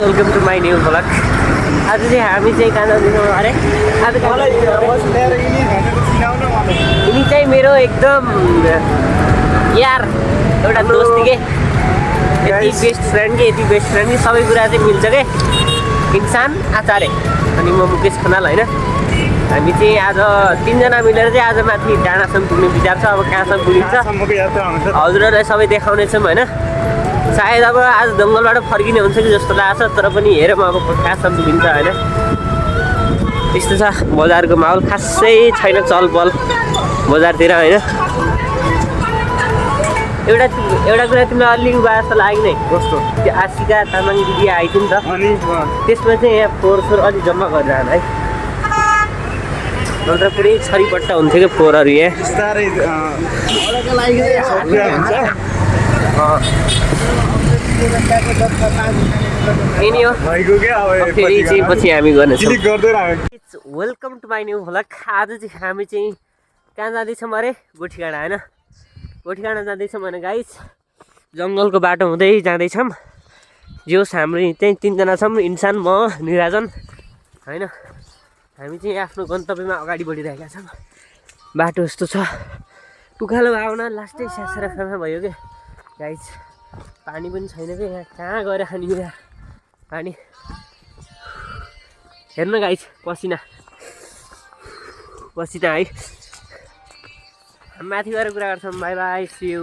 Welcome to my new vlog. आज चाहिँ हामी चाहिँ कहाँ जाँदैछौँ अरे? आज यिनी चाहिँ मेरो एकदम यार एउटा दोस्ती के, यति बेस्ट फ्रेन्ड कि सबै कुरा चाहिँ मिल्छ के। इन्सान आचार्य अनि म मुकेश खनाल होइन। हामी चाहिँ आज तीनजना मिलेर चाहिँ आज माथि डाँडासम्म पुग्ने विचार छ। अब कहाँसम्म पुगिन्छ हजुरहरूलाई सबै देखाउनेछौँ होइन। सायद अब आज जङ्गलबाट फर्किने हुन्छ कि जस्तो लाग्छ, तर पनि हेरौँ अब कहाँसम्म पुगिन्छ होइन। यस्तो छ बजारको माहौल, खासै छैन चलपल बजारतिर होइन। एउटा कुरा तिमीलाई अलिक उभा जस्तो लाग्यो नि, कस्तो त्यो आशिका तामाङ दिदी आइथ्यो नि त, अनि त्यसमा चाहिँ यहाँ फोहोर अलि जम्मा गरिरहनु है, नत्र पुरै छरिपट्टा हुन्थ्यो कि फोहोरहरू यहाँ। यिनी हो फेरि चाहिँ पछि हामी गर्नेछौँ। Welcome to my new vlog. आज चाहिँ हामी चाहिँ कहाँ जाँदैछौँ अरे? गोठीगाडा होइन। गोठीगाडा जाँदैछौँ भने गाइस जङ्गलको बाटो हुँदै जाँदैछौँ। जोस् हाम्रो त्यहीँ तिनजना छौँ, इन्सान, म, निराजन होइन। हामी चाहिँ आफ्नो गन्तव्यमा अगाडि बढिरहेका छौँ। बाटो यस्तो छ, उकालो आउन लास्टै स्यासेर फेमा भयो क्या गाइस। पानी पनि छैन कि यहाँ, कहाँ गएर खाने यहाँ पानी। हेर्नु गाइस पसिना है। हामी माथि गएर कुरा गर्छौँ। Bye bye, see you.